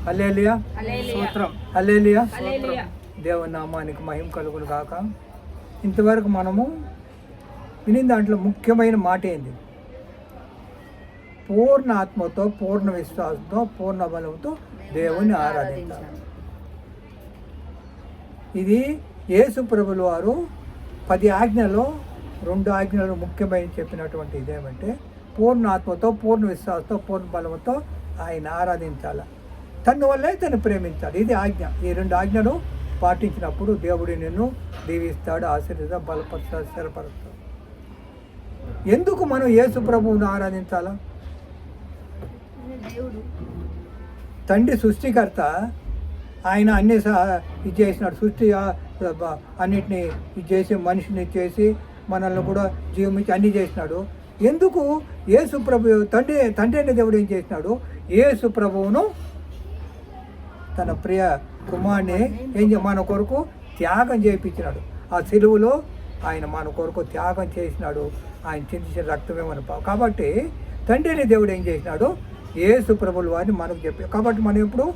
హల్లెలూయా, హల్లెలూయా. దేవుని నామానికి మహిమ కలుగును గాక. ఇంతవరకు మనము విని దాంట్లో ముఖ్యమైన మాట ఏంది? పూర్ణ ఆత్మతో, పూర్ణ విశ్వాసంతో, పూర్ణ బలంతో దేవుని ఆరాధించాలి. ఇది యేసు ప్రభుల వారు 10 ఆజ్ఞలో 2 ఆజ్ఞలు ముఖ్యమైన చెప్పినటువంటి ఇదేమంటే పూర్ణ ఆత్మతో, పూర్ణ విశ్వాసంతో, పూర్ణ బలంతో ఆయన ఆరాధించాలి. తన వల్లే తను ప్రేమించాలి. ఇది ఆజ్ఞ. ఈ 2 ఆజ్ఞలు పాటించినప్పుడు దేవుడు నిన్ను దీవిస్తాడు, ఆశీర్వదిస్తాడు, బలపరుస్తాడు, స్థిరపరుస్తాడు. ఎందుకు మనం యేసు ప్రభువును ఆరాధించాలా? తండ్రి సృష్టికర్త, ఆయన అన్ని ఇది చేసినాడు. సృష్టి అన్నిటినీ ఇది చేసి మనిషిని చేసి మనల్ని కూడా జీవించి అన్నీ చేసినాడు. ఎందుకు యేసు ప్రభు తండ్రి అయిన దేవుడు ఏం చేసినాడు? యేసు ప్రభువును తన ప్రియ కుమారుని మన కొరకు త్యాగం చేయించినాడు. ఆ సిలువలో ఆయన మన కొరకు త్యాగం చేసినాడు. ఆయన చింతించిన రక్తమే మన కాబట్టి తండ్రి అయిన దేవుడు ఏం చేసినాడు? యేసు ప్రభుల వారిని మనకు చెప్పాడు. కాబట్టి మనం ఇప్పుడు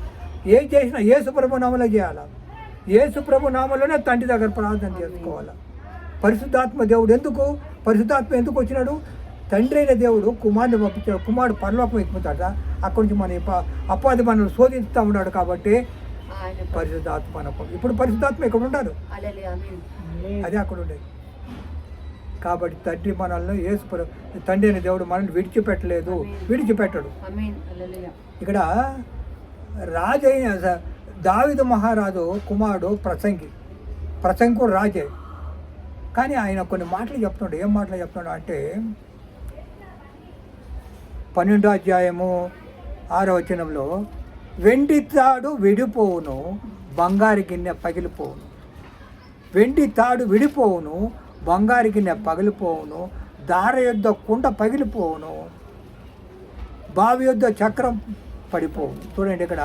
ఏం చేసినా యేసు ప్రభు నామలో చేయాలి. యేసు ప్రభు నామంలోనే తండ్రి దగ్గర ప్రార్థన చేసుకోవాలి. పరిశుద్ధాత్మ దేవుడు పరిశుద్ధాత్మ ఎందుకు వచ్చినాడు? తండ్రి అయిన దేవుడు కుమారుని పంపించాడు. కుమారుడు పరలోకం ఎక్కుతాడ. అక్కడి నుంచి మన అపాధి మనల్ని శోధిస్తూ ఉన్నాడు. కాబట్టి పరిశుద్ధాత్మ ఇప్పుడు పరిశుద్ధాత్మ ఇక్కడ ఉండదు, అదే అక్కడ ఉండేది. కాబట్టి తండ్రి మనల్ని తండ్రి అయిన దేవుడు మనల్ని విడిచిపెట్టడు. ఇక్కడ రాజైన దావీదు మహారాజు కుమారుడు ప్రసంగి కూడా రాజే. కానీ ఆయన కొన్ని మాటలు చెప్తున్నాడు. ఏం మాటలు చెప్తున్నాడు అంటే 12వ అధ్యాయము 6వ వచనంలో, వెండి తాడు విడిపోవును, బంగారు గిన్నె పగిలిపోవును. వెండి తాడు విడిపోవును, బంగారు గిన్నె పగిలిపోవును, దార యొద్ద కుండ పగిలిపోవును, బావి యొద్ద చక్రం పడిపోవు. చూడండి, ఇక్కడ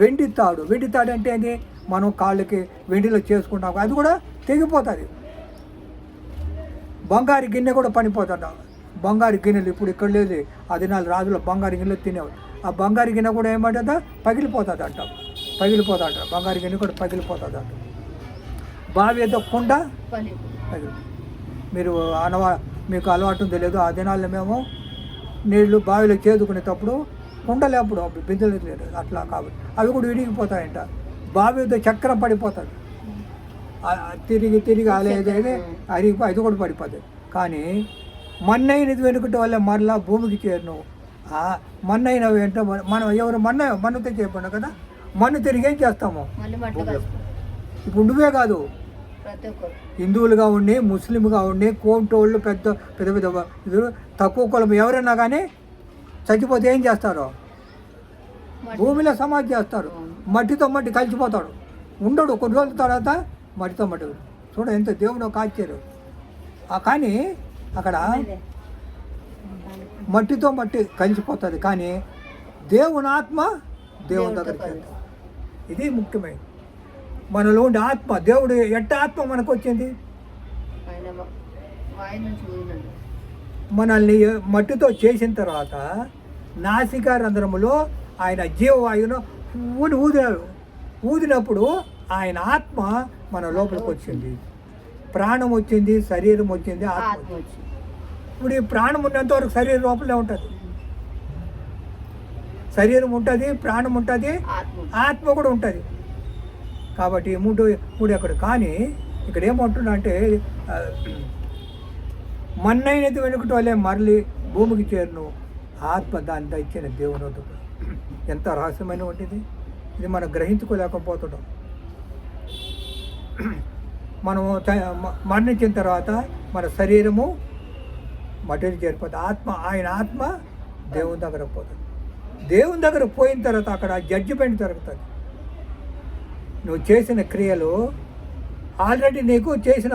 వెండి తాడు అంటే అది మనం కాళ్ళకి వెండిలో చేసుకుంటాం, అది కూడా తెగిపోతుంది. బంగారు గిన్నె కూడా పడిపోతుంది. బంగారు గిన్నెలు ఇప్పుడు ఇక్కడ లేదు. ఆ దినాలు రాజులు బంగారు గిన్నెలు తినేవాడు. ఆ బంగారు గిన్నె కూడా ఏమంటుందా? పగిలిపోతుంది అంట. బంగారు గిన్నె కూడా పగిలిపోతుంది అంట. బావి ఏదో కుండ పగిలి. మీకు అలవాటు ఉందో లేదో, ఆ దినాల్లో మేము నీళ్లు బావిలో చేదుకునేటప్పుడు కుండలేప్పుడు బిందెలు లేదు అట్లా. కాబట్టి అవి కూడా విడిగిపోతాయంట. బావి ఏదో చక్రం పడిపోతుంది. తిరిగి అలేదే అది కూడా పడిపోతుంది. కానీ మన్నైనది వెనుకటి వల్ల మరలా భూమికి చేరును. మన్నైనవి అంటే మనం ఎవరు మన్నతో చేయకుండా కదా, మన్ను తిరిగి ఏం చేస్తాము? ఇప్పుడు నువ్వే కాదు, హిందువులుగా ఉండి, ముస్లింగా ఉండి, కోమటోళ్ళు, పెద్ద తక్కువ కులం ఎవరైనా కానీ చచ్చిపోతే ఏం చేస్తారు? భూమిలో సమాధి చేస్తారు. మట్టితో మట్టి కలిసిపోతాడు, ఉండడు. కొన్ని రోజుల తర్వాత మట్టితో మట్టి. చూడ ఎంత దేవుడు ఒక ఆశ్చర్యం. కానీ అక్కడ మట్టితో మట్టి కలిసిపోతుంది, కానీ దేవుని ఆత్మ దేవుని దగ్గరికి. ఇది ముఖ్యమైనది. మనలో ఉండే ఆత్మ, దేవుడు ఆత్మ మనకు వచ్చింది. మనల్ని మట్టితో చేసిన తర్వాత నాసికా రంధ్రములో ఆయన జీవవాయువును ఊదినప్పుడు ఆయన ఆత్మ మన లోపలికి వచ్చింది. ప్రాణం వచ్చింది, శరీరం వచ్చింది, ఆత్మ వచ్చింది. ఇప్పుడు ఈ ప్రాణం ఉన్నంత వరకు శరీరం లోపలే ఉంటుంది. శరీరం ఉంటుంది, ప్రాణం ఉంటుంది, ఆత్మ కూడా ఉంటుంది. కాబట్టి మూడు ఎక్కడ. కానీ ఇక్కడ ఏమంటున్నా అంటే మన్నైనది వెనుకటి వల్లే మరలి భూమికి చేరును, ఆత్మ దాన్ని ఇచ్చిన దేవుని వద్దకు. ఎంత రహస్యమైన వంటిది ఇది, మనం గ్రహించుకోలేకపోతున్నాం. మనము మరణించిన తర్వాత మన శరీరము మట్టికి చేరిపోతుంది. ఆయన ఆత్మ దేవుని దగ్గరకు పోతుంది. దేవుని దగ్గరకు పోయిన తర్వాత అక్కడ జడ్జిమెంట్ జరుగుతుంది. నువ్వు చేసిన క్రియలు, ఆల్రెడీ నీకు చేసిన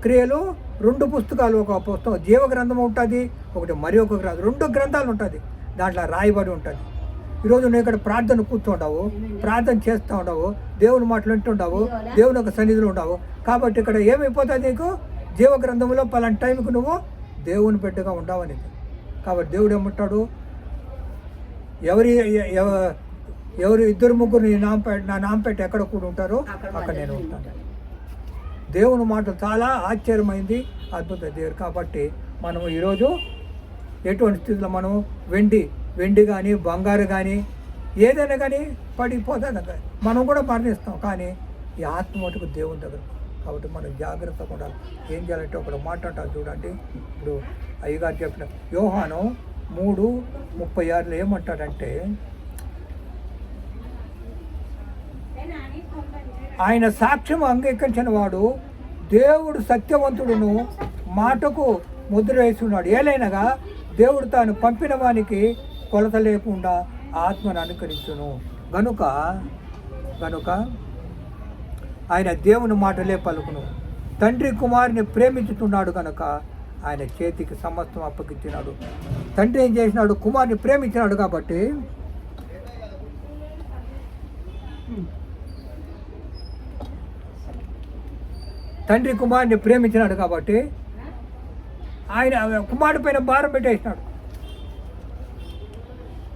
క్రియలు 2 పుస్తకాలు, ఒక పుస్తకం జీవగ్రంథం ఉంటుంది, ఒకటి మరి ఒక గ్రంథం, 2 గ్రంథాలు ఉంటుంది. దాంట్లో రాయబడి ఉంటుంది. ఈరోజు నువ్వు ఇక్కడ ప్రార్థన కూర్చుంటావు, ప్రార్థన చేస్తూ ఉండవు, దేవుని మాటలు వింటుంటావు, దేవుని యొక్క సన్నిధిలో ఉండవు. కాబట్టి ఇక్కడ ఏమైపోతుంది? నీకు జీవగ్రంథంలో పలాంటి టైంకి నువ్వు దేవుని బిడ్డగా ఉండవని. కాబట్టి దేవుడు ఏమంటాడు? ఎవరు ఇద్దరు ముగ్గురు నా నామపేట ఎక్కడ కూడా ఉంటారో అక్కడ నేను ఉంటాను. దేవుని మాట చాలా ఆశ్చర్యమైంది, అద్భుత దేవుడు. కాబట్టి మనం ఈరోజు ఎటువంటి స్థితిలో మనం వెండి కానీ బంగారు కానీ ఏదైనా కానీ పడిపోతుంది, మనం కూడా మరణిస్తాం. కానీ ఈ ఆత్మ మటుకు దేవుని దగ్గర. కాబట్టి మనం జాగ్రత్తగా ఉండాలి. ఏం చేయాలంటే ఒక మాట అంటారు చూడండి. ఇప్పుడు అయ్యగారు చెప్పిన యోహాను 3:36 ఏమంటాడంటే, ఆయన సాక్ష్యం అంగీకరించిన వాడు దేవుడు సత్యవంతుడును మాటకు ముద్ర వేస్తున్నాడు. ఏలైనగా దేవుడు తాను పంపిన వానికి కొలత లేకుండా ఆత్మను అనుకరించును. గనుక ఆయన దేవుని మాటలే పలుకును. తండ్రి కుమారుని ప్రేమించుతున్నాడు కనుక ఆయన చేతికి సమస్తం అప్పగించినాడు. తండ్రి ఏం చేసినాడు? కుమారుని ప్రేమించినాడు కాబట్టి ఆయన కుమారుడి పైన భారం పెట్టేసినాడు.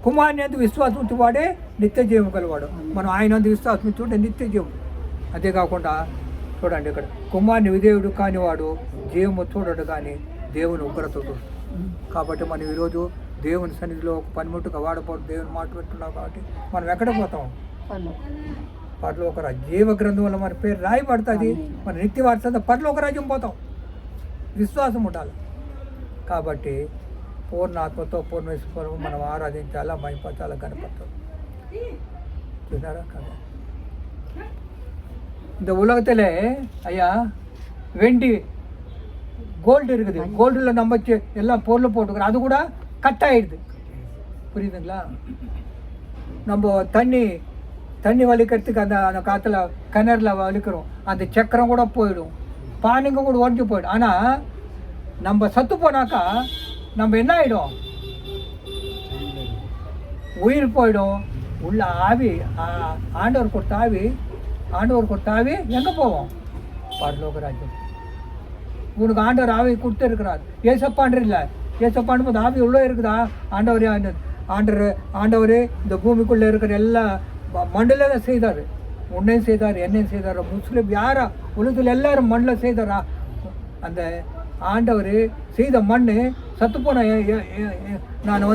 కుమారుని అందు విశ్వాసం ఉంచువాడే నిత్య జీవం గలవాడు. మనం ఆయన అందు విశ్వాసం ఉంచుంటే నిత్య జీవం. అంతేకాకుండా చూడండి, ఇక్కడ కుమారుని విధేయుడు కానివాడు జీవము చూడడు కానీ దేవుని ఉగ్రత చూస్తాడు. కాబట్టి మనం ఈరోజు దేవుని సన్నిధిలో ఒక పనిముట్టుగా వాడపోవడం, దేవుని మాట పెట్టున్నాం. కాబట్టి మనం ఎక్కడ పోతాం? పరలోక రాజ్యం. జీవ గ్రంథంలో మన పేరు రాయబడుతుంది. మన నిత్య వార్త పరలోక రాజ్యం పోతాం. విశ్వాసం ఉండాలి. కాబట్టి పూర్ణ ఆత్మతో పూర్ణ విశ్వాసం మనం ఆరాధించాలా, మహిమపరచాలా, గణపరచాలి. చూసారా కదా? இந்த உலகத்தில் ஐயா வெண்டி கோல்டு இருக்குது. கோல்டில் நம்ம எல்லாம் பொருள் போட்டுக்கிறோம், அது கூட கட் ஆகிடுது. புரியுதுங்களா? நம்ம தண்ணி வலிக்கிறதுக்கு அந்த காற்றுல கிணறுல வலிக்கிறோம், அந்த சக்கரம் கூட போயிடும், பானைங்க கூட உடஞ்சி போயிடும். ஆனால் நம்ம சத்து போனாக்கா நம்ம என்ன ஆகிடும்? உயிர் போயிடும். உள்ள ஆவி, ஆண்டவர் கொடுத்த ஆவி எங்கே போவோம்? பரலோக ராஜ்யம். உனக்கு ஆண்டவர் ஆவி கொடுத்துருக்கிறார். ஏசப்பான்ற இல்லை, ஏசப்பான் போது ஆவி உள்ளே இருக்குதா? ஆண்டவர் இந்த பூமிக்குள்ளே இருக்கிற எல்லா மண்ணில் தான் செய்தார். உன்னையும் செய்தார், என்னையும் செய்தார், முஸ்லீம் யாரா உலகத்தில் எல்லாரும் மண்ணில் செய்தாரா? அந்த ஆண்டவர் செய்த மண் சத்துப்போன நான்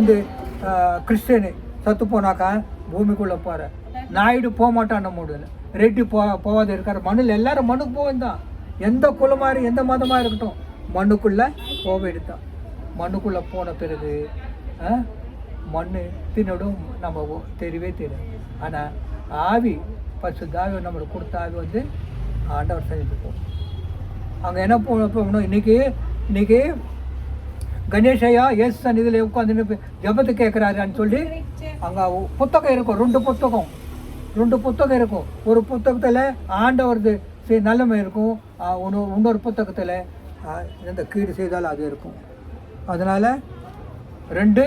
கிறிஸ்டியனு சத்து போனாக்கா பூமிக்குள்ளே போகிறேன். நாயுடு போக மாட்டான், முடியல. ரெட்டி போகாத இருக்கார். மண்ணில் எல்லாரும் மண்ணுக்கு போவேன். எந்த குலமாக எந்த மதமாக இருக்கட்டும் மண்ணுக்குள்ளே போவேடுதான். மண்ணுக்குள்ளே போன பிறகு மண் தின்னடும் நம்ம தெரியவே தெரியும். ஆனால் ஆவி பசுத்தாவி நம்மளுக்கு கொடுத்த ஆவி ஆண்டவர் செஞ்சு போகும். அங்கே என்ன போகணும்? இன்னைக்கு கணேஷையா ஏசு சன்னிதியில் உட்காந்து ஜபத்து கேட்குறாருன்னு சொல்லி அங்கே புத்தகம் இருக்கும். ரெண்டு புத்தகம் இருக்கும். ஒரு புத்தகத்தில் ஆண்டவரது நல்லமை இருக்கும், இன்னொரு புத்தகத்தில் எந்த கீடு செய்தாலும் அது இருக்கும். அதனால் 2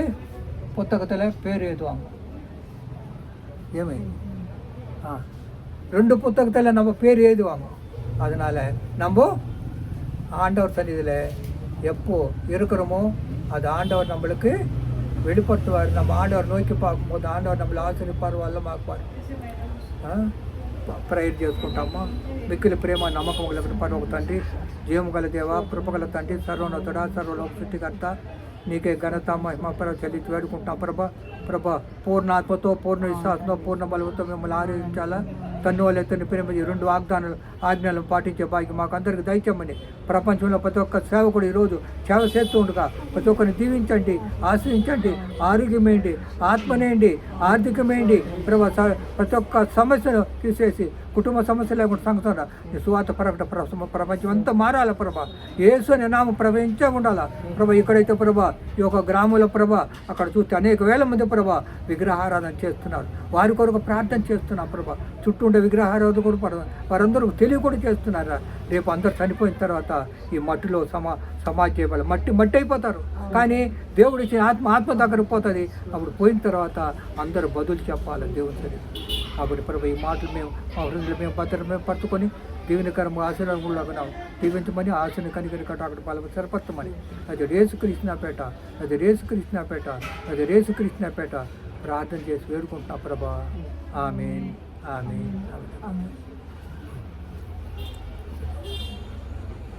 புத்தகத்தில் பேர் எழுதுவாங்க. ஏமே 2 புத்தகத்தில் நம்ம பேர் எழுதுவாங்க. அதனால் நம்ம ஆண்டவர் சன்னிதியில் எப்போ இருக்கிறோமோ அது ஆண்டவர் நம்மளுக்கு வெளிப்படுத்துவார். நம்ம ஆண்டவர் நோக்கி பார்க்கும்போது ஆண்டவர் நம்மளை ఆశీర్వదింపారు, వల్లమాకువారు. ప్రేయర్ చేసుకుంటామా? మిక్కిలి ప్రేమ నమ్మకం కలిగిన పరలోక తండ్రి, జీవం గల దేవ, కృపగల తండ్రి, సర్వోన్నతుడా, సర్వలోక సృష్టికర్త, నీకే ఘనత మహిమ చెల్లించి వేడుకుంటాం. ప్రభ పూర్ణ ఆత్మతో, పూర్ణ విశ్వాసంతో, పూర్ణ బలంతో మిమ్మల్ని ఆరాధించాలా. తన్నువలే తండ్రి ప్రేమ 2 ఆజ్ఞలను పాటించే భాగ్యం మాకు అందరికి దయచేయమని, ప్రపంచంలో ప్రతి ఒక్క సేవకుడు ఈరోజు సేవ చేస్తూ ఉండగా ప్రతి ఒక్కరిని దీవించండి, ఆశ్రయించండి, ఆరోగ్యమేంటి, ఆత్మనేయండి, ఆర్థికమేంటి. ప్రతి ఒక్క సమస్యను తీసేసి కుటుంబ సమస్య లేకుండా సంగతున్నా నీ సువార్త ప్రపంచం అంతా మారాల ప్రభా. యేసు అనే నామం ప్రవహించే ఉండాలా ప్రభా. ఇక్కడైతే ప్రభా ఈ యొక్క గ్రామంలో ప్రభా అక్కడ చూస్తే అనేక వేల మంది ప్రభా విగ్రహారాధన చేస్తున్నారు. వారి కొరకు ప్రార్థన చేస్తున్నారు ప్రభా. చుట్టూ ఉండే విగ్రహారాధన కూడా వారందరూ తెలివి కూడా చేస్తున్నారా. రేపు అందరూ చనిపోయిన తర్వాత ఈ మట్టిలో సమాధి చేయబడాలి. మట్టి అయిపోతారు. కానీ దేవుడు ఇచ్చిన ఆత్మ దగ్గరకు పోతుంది. అప్పుడు పోయిన తర్వాత అందరూ బదులు చెప్పాలి దేవుని సరి. కాబట్టి ప్రభు ఈ మాటలు మేము మా హృదయంలో మేము పట్టుకొని దీవెనకరము ఆశీర్వాదం దీవించమని ఆశని కనికరి కట్ట పాలకు సరిపడతామని. అది రేసు కృష్ణపేట ప్రార్థన చేసి వేడుకుంటున్నా ప్రభా. ఆమేన్ ఆమేన్ ఆమేన్. ఆమేన్.